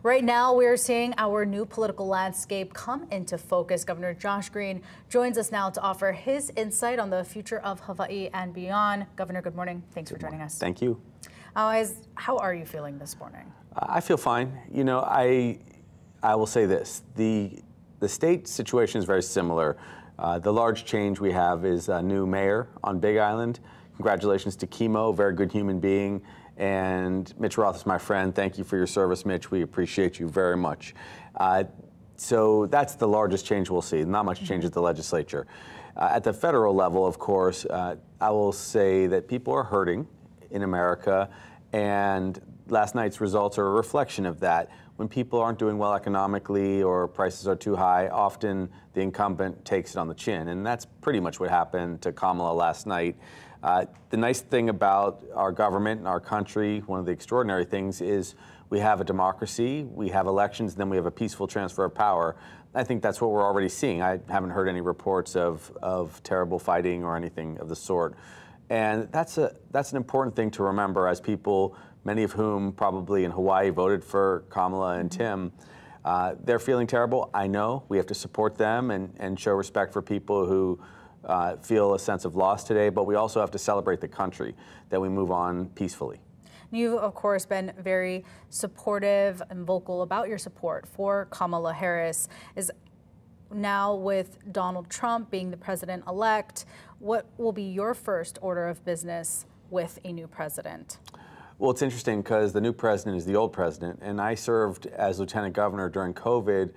Right now, we're seeing our new political landscape come into focus. Governor Josh Green joins us now to offer his insight on the future of Hawaii and beyond. Governor, good morning. Thanks for joining us. Thank you. How are you feeling this morning? I feel fine. You know, I will say this. The state situation is very similar. The large change we have is a new mayor on Big Island. Congratulations to Kimo, very good human being. And Mitch Roth is my friend. Thank you for your service, Mitch. We appreciate you very much. So that's the largest change we'll see. Not much change at the legislature. At the federal level, of course, I will say that people are hurting in America, and last night's results are a reflection of that. When people aren't doing well economically or prices are too high, often the incumbent takes it on the chin, and that's pretty much what happened to Kamala last night. The nice thing about our government and our country, one of the extraordinary things, is we have a democracy, we have elections, and then we have a peaceful transfer of power. I think that's what we're already seeing. I haven't heard any reports of terrible fighting or anything of the sort. And that's an important thing to remember as people, many of whom probably in Hawaii voted for Kamala and Tim. They're feeling terrible. I know we have to support them and show respect for people who feel a sense of loss today, but we also have to celebrate the country, that we move on peacefully. You've, of course, been very supportive and vocal about your support for Kamala Harris. Is now with Donald Trump being the president-elect, what will be your first order of business with a new president? Well, it's interesting because the new president is the old president, and I served as lieutenant governor during COVID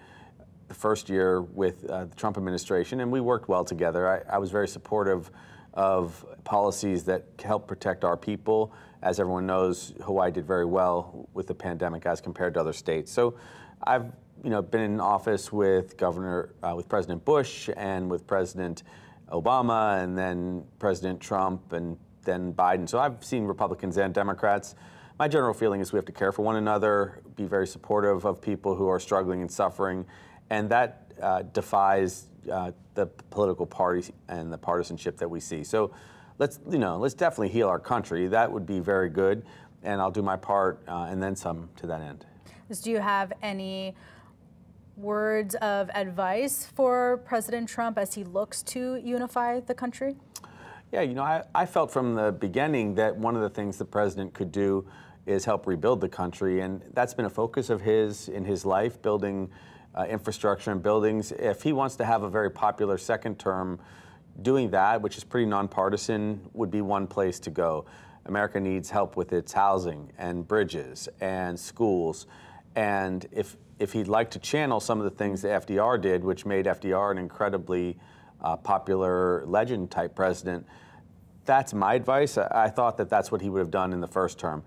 the first year with the Trump administration, and we worked well together. I was very supportive of policies that help protect our people. As everyone knows, Hawaii did very well with the pandemic as compared to other states. So I've been in office with with President Bush and with President Obama and then President Trump and then Biden. So I've seen Republicans and Democrats. My general feeling is we have to care for one another, be very supportive of people who are struggling and suffering, and that defies the political parties and the partisanship that we see. So let's definitely heal our country. That would be very good, and I'll do my part and then some to that end. Do you have any words of advice for President Trump as he looks to unify the country? Yeah, I felt from the beginning that one of the things the president could do is help rebuild the country, and that's been a focus of his in his life, building infrastructure and buildings. If he wants to have a very popular second term, doing that, which is pretty nonpartisan, would be one place to go. America needs help with its housing and bridges and schools, and if he'd like to channel some of the things that FDR did, which made FDR an incredibly popular legend-type president, that's my advice. I thought that that's what he would have done in the first term.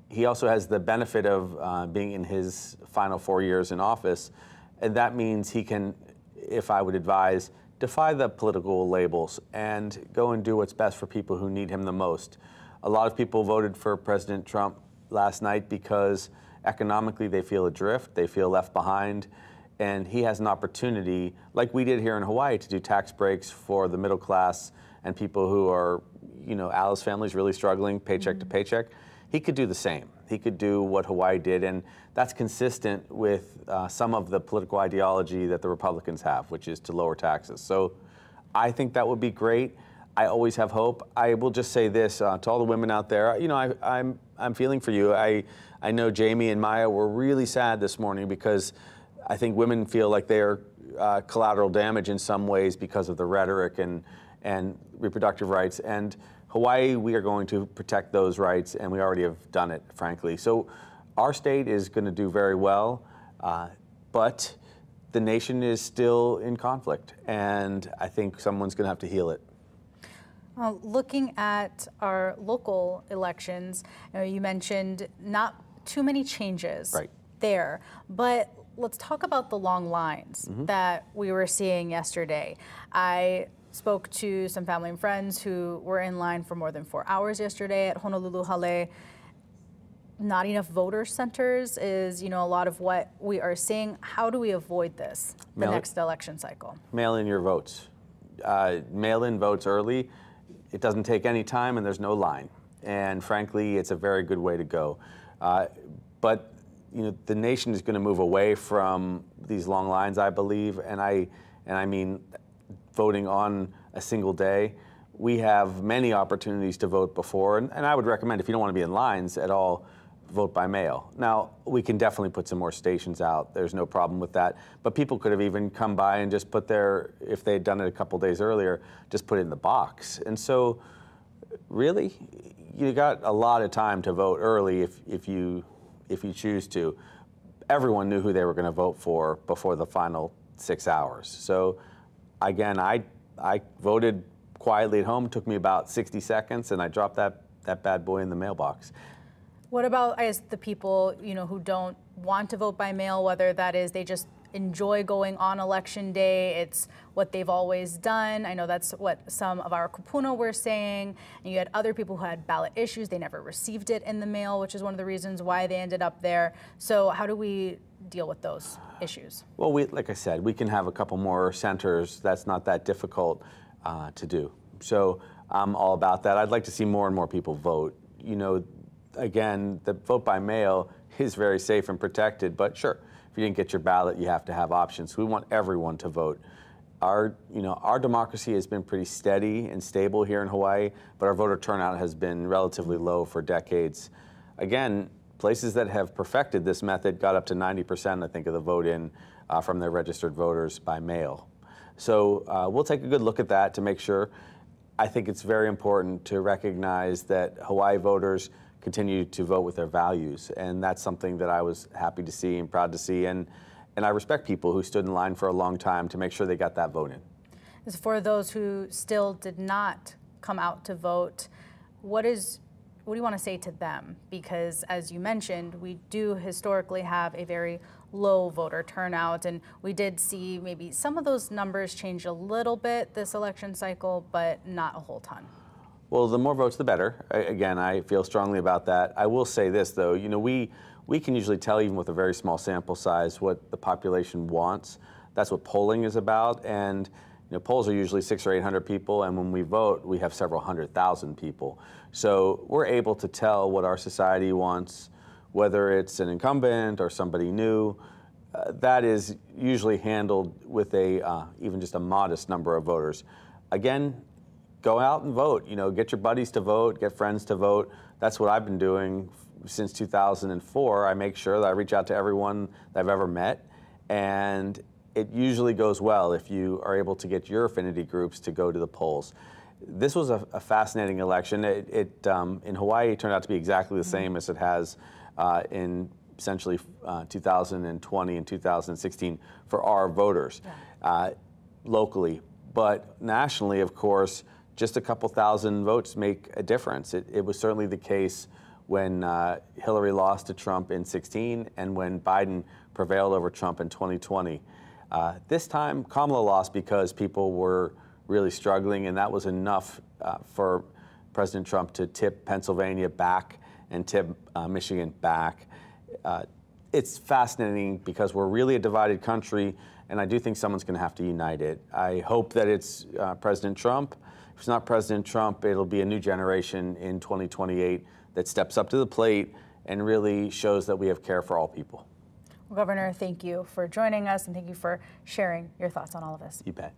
He also has the benefit of being in his final 4 years in office, and that means he can, if I would advise, defy the political labels and go and do what's best for people who need him the most. A lot of people voted for President Trump last night because economically they feel adrift, they feel left behind, and he has an opportunity, like we did here in Hawaii, to do tax breaks for the middle class and people who are, Alice family's really struggling paycheck to paycheck. He could do the same. He could do what Hawaii did, and that's consistent with some of the political ideology that the Republicans have, which is to lower taxes. So I think that would be great. I always have hope. I will just say this to all the women out there. I'm feeling for you. I know Jamie and Maya were really sad this morning because I think women feel like they are collateral damage in some ways because of the rhetoric and reproductive rights. And Hawaii, we are going to protect those rights, and we already have done it, frankly. So our state is going to do very well, but the nation is still in conflict, and I think someone's going to have to heal it. Looking at our local elections, you mentioned not too many changes there, but let's talk about the long lines that we were seeing yesterday. I spoke to some family and friends who were in line for more than 4 hours yesterday at Honolulu Hale. Not enough voter centers is, a lot of what we are seeing. How do we avoid this the next election cycle? Mail in your votes. Mail in votes early. It doesn't take any time and there's no line. And frankly, it's a very good way to go. But the nation is going to move away from these long lines, I believe, and I mean voting on a single day. We have many opportunities to vote before, and I would recommend, if you don't want to be in lines at all, vote by mail. Now, we can definitely put some more stations out. There's no problem with that. But people could have even come by and just put if they'd done it a couple days earlier, just put it in the box. And so, really, you got a lot of time to vote early if you choose to. Everyone knew who they were going to vote for before the final 6 hours. So, again, I voted quietly at home. It took me about 60 seconds, and I dropped that bad boy in the mailbox. What about, I guess, the people, who don't want to vote by mail, whether that is they just enjoy going on election day, it's what they've always done. I know that's what some of our kupuna were saying. And you had other people who had ballot issues. They never received it in the mail, which is one of the reasons why they ended up there. So how do we deal with those issues? Well, like I said, we can have a couple more centers. That's not that difficult to do. So I'm all about that. I'd like to see more and more people vote. Again, the vote by mail is very safe and protected, but sure, if you didn't get your ballot, you have to have options. We want everyone to vote. Our democracy has been pretty steady and stable here in Hawaii, but our voter turnout has been relatively low for decades. Again, places that have perfected this method got up to 90%, I think, of the vote-in from their registered voters by mail. So we'll take a good look at that to make sure. I think it's very important to recognize that Hawaii voters continue to vote with their values, and that's something that I was happy to see and proud to see, and I respect people who stood in line for a long time to make sure they got that vote in. As for those who still did not come out to vote, what do you want to say to them? Because as you mentioned, we do historically have a very low voter turnout, and we did see maybe some of those numbers change a little bit this election cycle, but not a whole ton. Well, the more votes, the better. Again, I feel strongly about that. I will say this, though. We can usually tell, even with a very small sample size, what the population wants. That's what polling is about. And polls are usually 600 or 800 people, and when we vote, we have several 100,000 people. So we're able to tell what our society wants, whether it's an incumbent or somebody new. That is usually handled with even just a modest number of voters. Again, go out and vote. Get your buddies to vote, get friends to vote. That's what I've been doing since 2004. I make sure that I reach out to everyone that I've ever met, and it usually goes well if you are able to get your affinity groups to go to the polls. This was a fascinating election. In Hawaii, it turned out to be exactly the same as it has in essentially 2020 and 2016 for our voters locally. But nationally, of course, just a couple thousand votes make a difference. It was certainly the case when Hillary lost to Trump in 2016 and when Biden prevailed over Trump in 2020. This time, Kamala lost because people were really struggling, and that was enough for President Trump to tip Pennsylvania back and tip Michigan back. It's fascinating because we're really a divided country, and I do think someone's going to have to unite it. I hope that it's President Trump. If it's not President Trump, it'll be a new generation in 2028 that steps up to the plate and really shows that we have care for all people. Well, Governor, thank you for joining us, and thank you for sharing your thoughts on all of this. You bet.